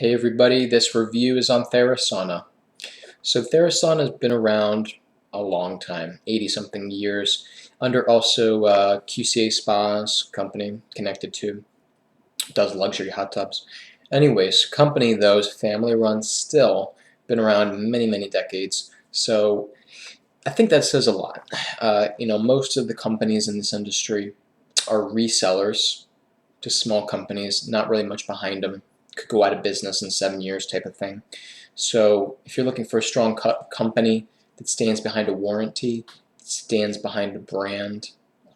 Hey everybody, this review is on Therasauna. So Therasauna has been around a long time, 80 something years, under also QCA Spas company connected to, does luxury hot tubs. Anyways, company though is family run still, been around many decades. So I think that says a lot. Most of the companies in this industry are resellers to small companies, not really much behind them. Could go out of business in 7 years type of thing. So if you're looking for a strong company that stands behind a warranty, stands behind a brand,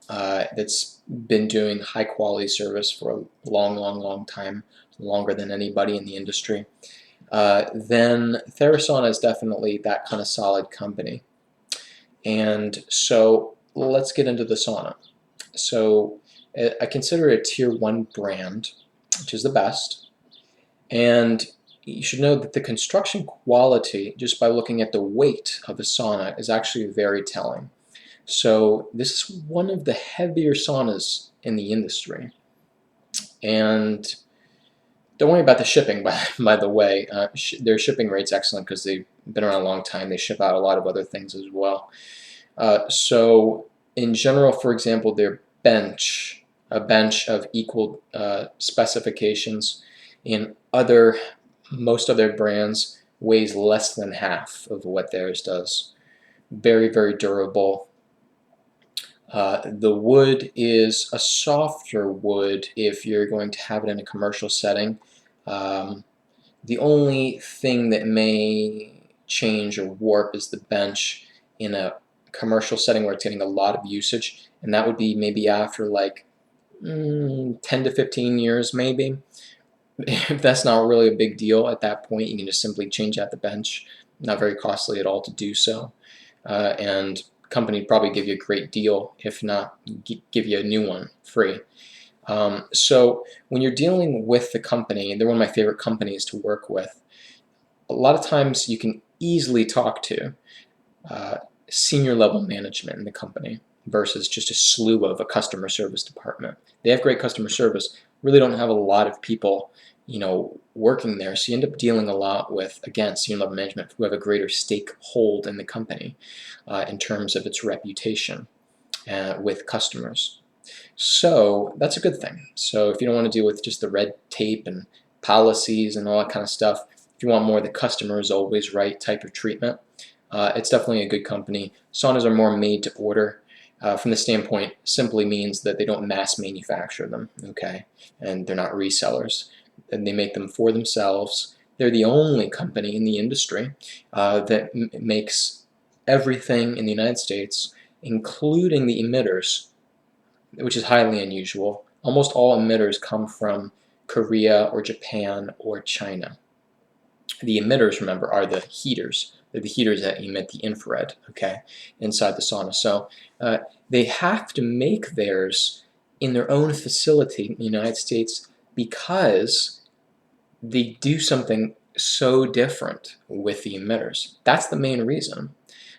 that's been doing high quality service for a long time, longer than anybody in the industry, then Therasauna is definitely that kind of solid company. And so let's get into the sauna. So I consider it a tier 1 brand, which is the best. And you should know that the construction quality, just by looking at the weight of the sauna, is actually very telling. So this is one of the heavier saunas in the industry. And don't worry about the shipping, by the way. Their shipping rate's excellent because they've been around a long time. They ship out a lot of other things as well. So in general, for example, their bench, a bench of equal specifications in most other brands, weighs less than half of what theirs does. Very durable. The wood is a softer wood if you're going to have it in a commercial setting. The only thing that may change or warp is the bench in a commercial setting where it's getting a lot of usage, and that would be maybe after like 10 to 15 years maybe. If that's not really a big deal at that point, you can just simply change out the bench. Not very costly at all to do so, and company would probably give you a great deal, if not give you a new one free. So when you're dealing with the company, they're one of my favorite companies to work with. A lot of times you can easily talk to senior level management in the company versus just a slew of a customer service department. They have great customer service, really don't have a lot of people working there, so you end up dealing a lot with, again, senior level management who have a greater stakehold in the company in terms of its reputation with customers. So that's a good thing. So if you don't want to deal with just the red tape and policies and all that kind of stuff, if you want more of the customer is always right type of treatment, it's definitely a good company. Saunas are more made to order. From the standpoint, simply means that they don't mass manufacture them, okay? And they're not resellers. And they make them for themselves. They're the only company in the industry that makes everything in the United States, including the emitters, which is highly unusual. Almost all emitters come from Korea or Japan or China. The emitters, remember, are the heaters. They're the heaters that emit the infrared, okay, inside the sauna. So they have to make theirs in their own facility in the United States because they do something so different with the emitters. That's the main reason.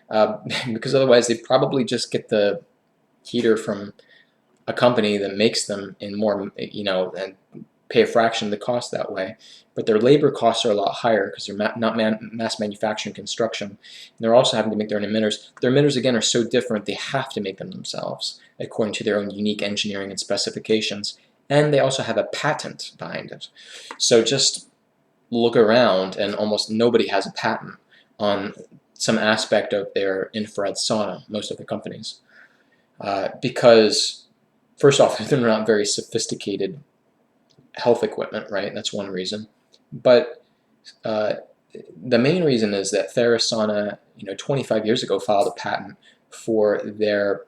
Because otherwise they'd probably just get the heater from a company that makes them in more, and pay a fraction of the cost that way. But their labor costs are a lot higher because they're not mass manufacturing construction. And they're also having to make their own emitters. Their emitters, again, are so different, they have to make them themselves according to their own unique engineering and specifications. And they also have a patent behind it. So just look around and almost nobody has a patent on some aspect of their infrared sauna, most of the companies. Because, first off, they're not very sophisticated health equipment, right? That's one reason. But the main reason is that Therasauna, 25 years ago, filed a patent for their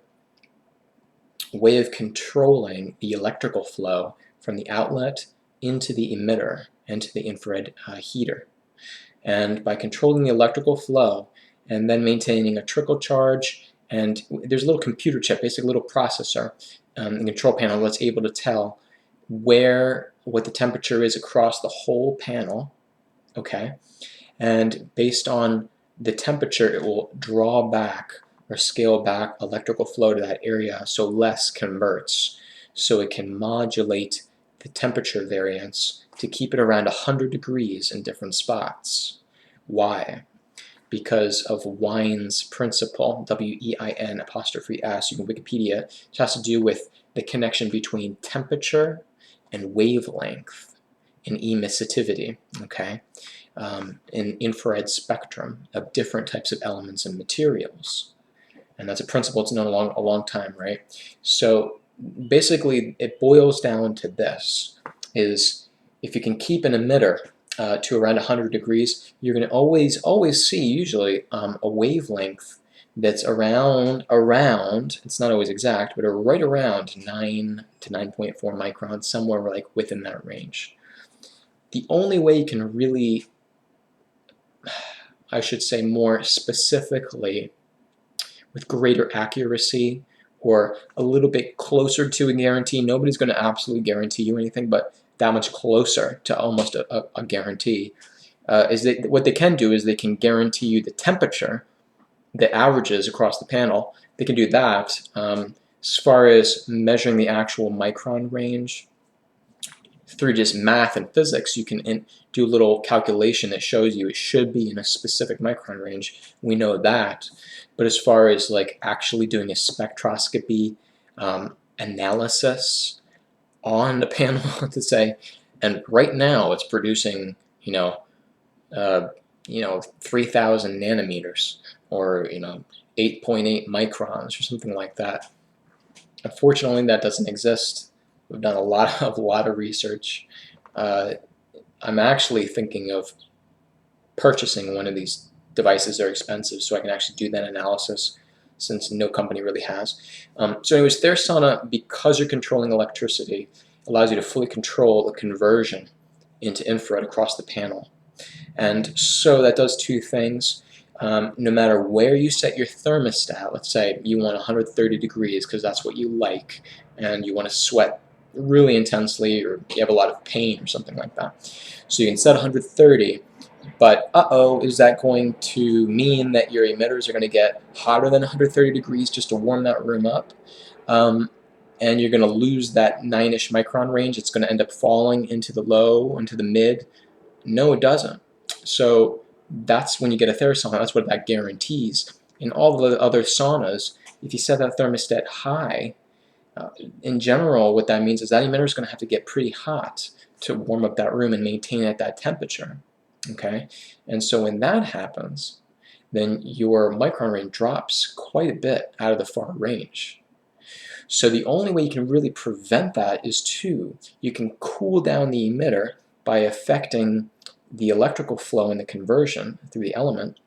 way of controlling the electrical flow from the outlet into the emitter, into the infrared heater. And by controlling the electrical flow and then maintaining a trickle charge, and there's a little computer chip, basically a little processor, the control panel that's able to tell what the temperature is across the whole panel, okay? And based on the temperature, it will draw back or scale back electrical flow to that area so less converts. So it can modulate the temperature variance to keep it around 100 degrees in different spots. Why? Because of Wien's principle, W-E-I-N apostrophe S, you can Wikipedia. It has to do with the connection between temperature and wavelength and emissivity, okay, in infrared spectrum of different types of elements and materials. And that's a principle that's known a long time, right? So basically, it boils down to this, is if you can keep an emitter to around 100 degrees, you're going to always see usually a wavelength that's around, it's not always exact, but right around 9 to 9.4 microns, somewhere like within that range. The only way you can really, I should say more specifically, with greater accuracy or a little bit closer to a guarantee, nobody's going to absolutely guarantee you anything, but that much closer to almost a guarantee, is that what they can do is they can guarantee you the temperature, the averages across the panel. They can do that. As far as measuring the actual micron range, through just math and physics, you can do a little calculation that shows you it should be in a specific micron range. We know that. But as far as like actually doing a spectroscopy analysis on the panel, to say, and right now it's producing, 3,000 nanometers, or 8.8 microns or something like that. Unfortunately, that doesn't exist. We've done a lot of research. I'm actually thinking of purchasing one of these devices. They're expensive, so I can actually do that analysis, since no company really has. So anyways, Therasauna, because you're controlling electricity, allows you to fully control the conversion into infrared across the panel. And so that does two things. No matter where you set your thermostat, let's say you want 130 degrees because that's what you like, and you want to sweat really intensely, or you have a lot of pain or something like that. So you can set 130, but is that going to mean that your emitters are going to get hotter than 130 degrees just to warm that room up? And you're going to lose that 9-ish micron range. It's going to end up falling into the low, into the mid. No, it doesn't. So that's when you get a Therasauna. That's what that guarantees. In all the other saunas, if you set that thermostat high, in general, what that means is that emitter is going to have to get pretty hot to warm up that room and maintain at that temperature. Okay, and so when that happens, then your micron range drops quite a bit out of the far range. So the only way you can really prevent that is you can cool down the emitter by affecting the electrical flow and the conversion through the element.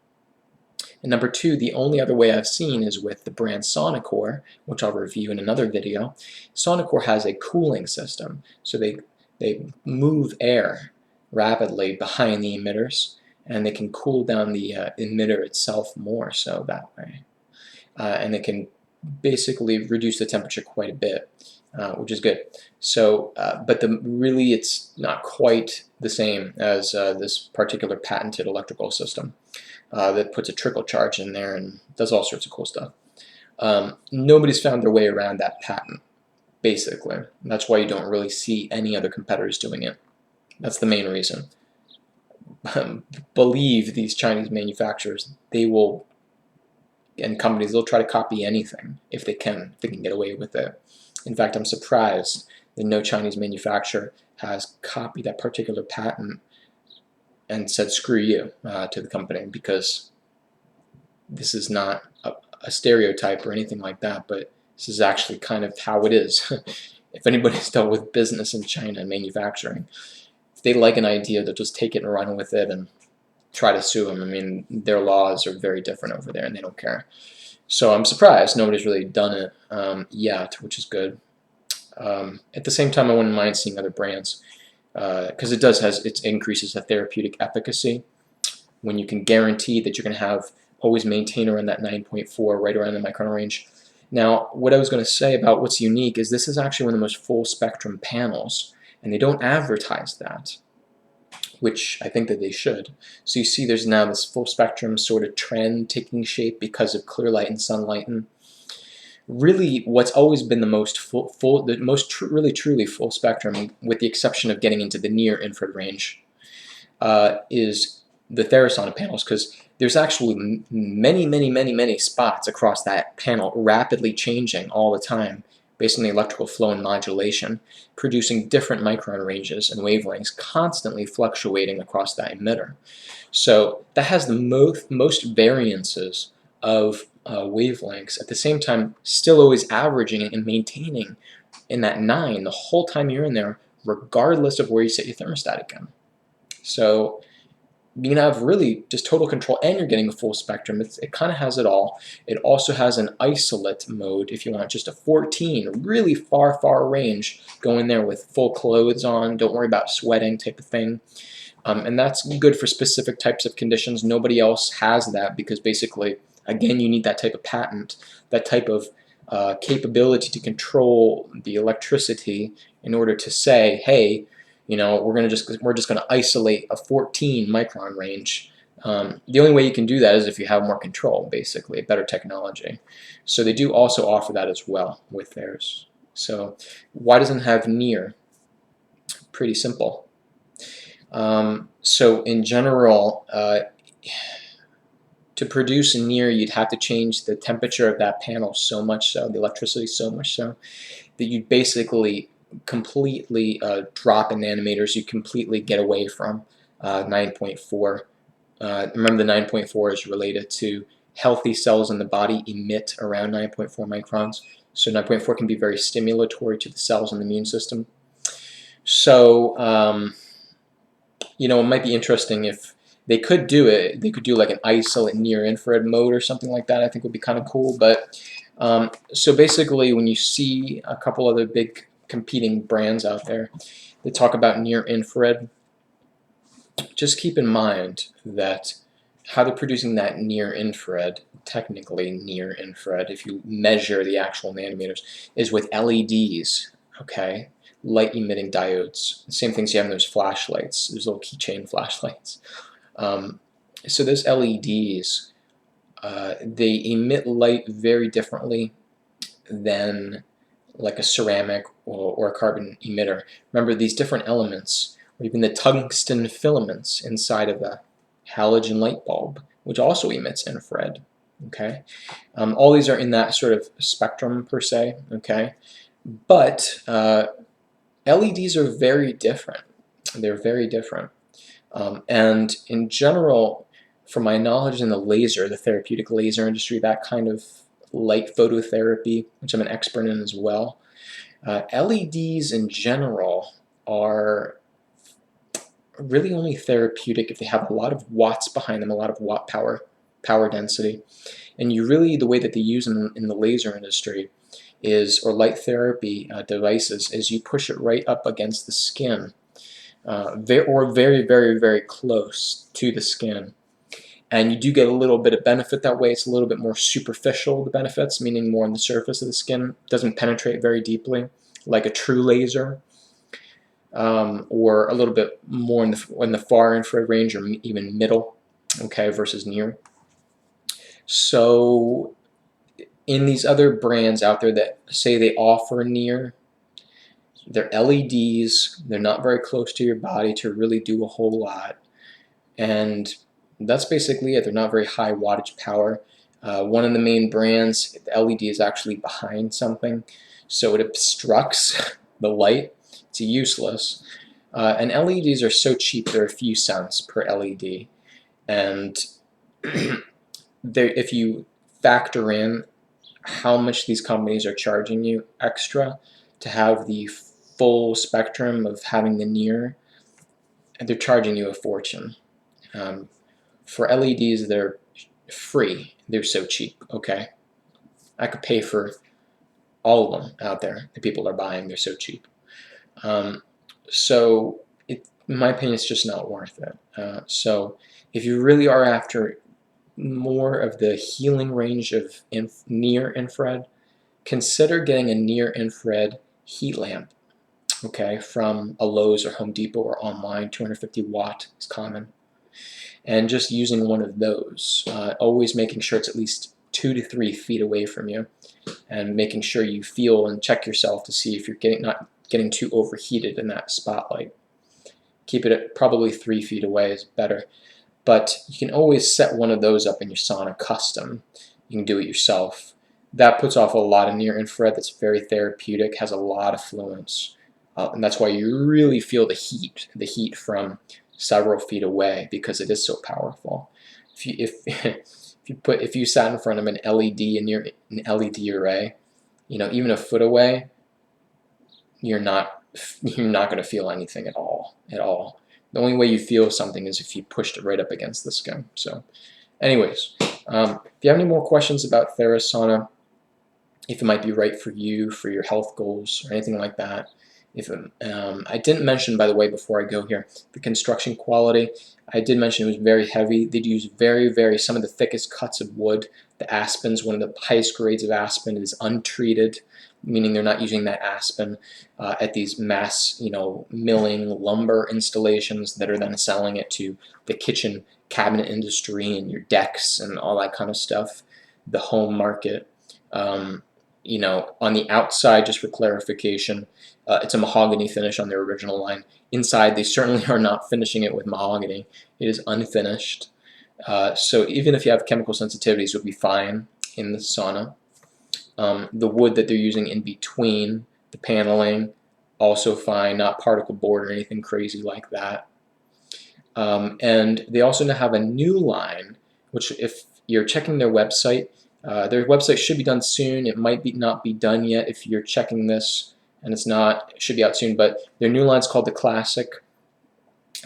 And number two, the only other way I've seen is with the brand SaunaCore, which I'll review in another video. SaunaCore has a cooling system, so they move air rapidly behind the emitters, and they can cool down the emitter itself more so that way. And they can basically reduce the temperature quite a bit, which is good. So, but really it's not quite the same as this particular patented electrical system that puts a trickle charge in there and does all sorts of cool stuff. Nobody's found their way around that patent, basically. That's why you don't really see any other competitors doing it. That's the main reason. Believe these Chinese manufacturers, and companies, they'll try to copy anything if they can get away with it. In fact, I'm surprised that no Chinese manufacturer has copied that particular patent and said screw you to the company, because this is not a stereotype or anything like that, but this is actually kind of how it is. If anybody's dealt with business in China and manufacturing, if they like an idea, they'll just take it and run with it and try to sue them. I mean, their laws are very different over there and they don't care. So I'm surprised nobody's really done it yet, which is good. At the same time, I wouldn't mind seeing other brands, because it increases the therapeutic efficacy when you can guarantee that you're going to always maintain around that 9.4, right around the micron range. Now, what I was going to say about what's unique is this is actually one of the most full spectrum panels, and they don't advertise that, which I think that they should. So you see there's now this full spectrum sort of trend taking shape because of clear light and sunlighting. Really, what's always been the most really truly full spectrum, with the exception of getting into the near infrared range, is the Therasauna panels, because there's actually many spots across that panel rapidly changing all the time based on the electrical flow and modulation, producing different micron ranges and wavelengths constantly fluctuating across that emitter. So that has the most variances of wavelengths, at the same time still always averaging and maintaining in that 9 the whole time you're in there, regardless of where you set your thermostat again. So you can have really just total control, and you're getting a full spectrum. It kind of has it all. It also has an isolate mode if you want just a 14, really far range. Go in there with full clothes on, don't worry about sweating type of thing. And that's good for specific types of conditions. Nobody else has that, because basically, again, you need that type of patent, that type of capability to control the electricity in order to say, hey, you know, we're just gonna isolate a 14 micron range. The only way you can do that is if you have more control, basically, better technology. So they do also offer that as well with theirs. So why doesn't it have near? Pretty simple. So in general, to produce near, you'd have to change the temperature of that panel so much so, the electricity so much so, that you'd basically completely drop in nanometers. You completely get away from 9.4. Remember, the 9.4 is related to healthy cells in the body emit around 9.4 microns. So 9.4 can be very stimulatory to the cells in the immune system. So you know, it might be interesting if they could do it. They could do like an isolate near infrared mode or something like that. I think would be kind of cool. But so basically, when you see a couple other big competing brands out there that talk about near infrared, just keep in mind that how they're producing that near infrared, technically near infrared, if you measure the actual nanometers, is with LEDs, okay? Light emitting diodes. The same things you have in those flashlights, those little keychain flashlights. So those LEDs, they emit light very differently than like a ceramic or a carbon emitter. Remember, these different elements, or even the tungsten filaments inside of a halogen light bulb, which also emits infrared. Okay, all these are in that sort of spectrum per se. Okay, but LEDs are very different. They're very different. And in general, from my knowledge in the laser, the therapeutic laser industry, that kind of light phototherapy, which I'm an expert in as well, LEDs in general are really only therapeutic if they have a lot of watts behind them, a lot of watt power density. And you really, the way that they use them in the laser industry is, or light therapy devices, is you push it right up against the skin, or very close to the skin. And you do get a little bit of benefit that way. It's a little bit more superficial, the benefits, meaning more on the surface of the skin. It doesn't penetrate very deeply, like a true laser, or a little bit more in the far infrared range, or even middle, okay, versus near. So in these other brands out there that say they offer near, they're LEDs, they're not very close to your body to really do a whole lot, and that's basically it. They're not very high wattage power. One of the main brands, the LED is actually behind something, so it obstructs the light. It's useless. And LEDs are so cheap, they're a few cents per LED. And if you factor in how much these companies are charging you extra to have the full spectrum of having the near, they're charging you a fortune. For LEDs, they're free. They're so cheap, okay? I could pay for all of them out there. The people are buying, they're so cheap. So, in my opinion, it's just not worth it. So, if you really are after more of the healing range of near infrared, consider getting a near infrared heat lamp, okay, from a Lowe's or Home Depot or online. 250 watt is common. And just using one of those, always making sure it's at least 2 to 3 feet away from you, and making sure you feel and check yourself to see if you're not getting too overheated in that spotlight. Keep it at probably 3 feet away is better. But you can always set one of those up in your sauna custom. You can do it yourself. That puts off a lot of near infrared. That's very therapeutic, has a lot of fluence, and that's why you really feel the heat from several feet away, because it is so powerful. If you sat in front of an LED and you're an LED array, even a foot away, you're not going to feel anything at all. The only way you feel something is if you pushed it right up against the skin. So, anyways, if you have any more questions about Therasauna, if it might be right for you, for your health goals, or anything like that. I didn't mention, by the way, before I go here, the construction quality. I did mention it was very heavy. They'd use some of the thickest cuts of wood. The aspen's one of the highest grades of aspen. It is untreated, meaning they're not using that aspen at these mass, milling lumber installations that are then selling it to the kitchen cabinet industry and your decks and all that kind of stuff, the home market. On the outside, just for clarification, it's a mahogany finish on their original line. Inside, they certainly are not finishing it with mahogany. It is unfinished. So even if you have chemical sensitivities, you'll be fine in the sauna. The wood that they're using in between the paneling, also fine, not particle board or anything crazy like that. And they also now have a new line, which if you're checking their website should be done soon. It might not be done yet if you're checking this, and it's not. It should be out soon, but their new line is called the Classic,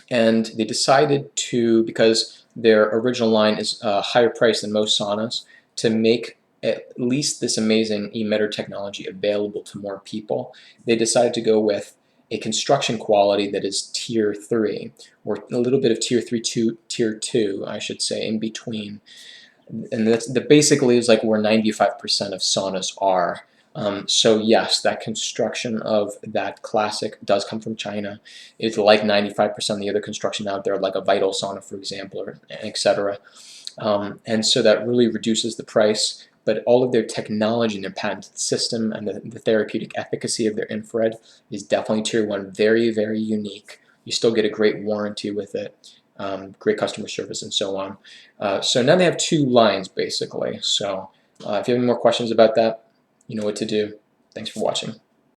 and they decided to, because their original line is higher priced than most saunas, to make at least this amazing emitter technology available to more people. They decided to go with a construction quality that is tier 3, or a little bit of tier 3 to tier 2, I should say, in between. And that basically is like where 95% of saunas are. So yes, that construction of that Classic does come from China. It's like 95% of the other construction out there, like a Vital sauna, for example, or etc. And so that really reduces the price. But all of their technology and their patented system and the therapeutic efficacy of their infrared is definitely tier 1, very, very unique. You still get a great warranty with it. Great customer service and so on. So now they have 2 lines basically. So if you have any more questions about that, you know what to do. Thanks for watching.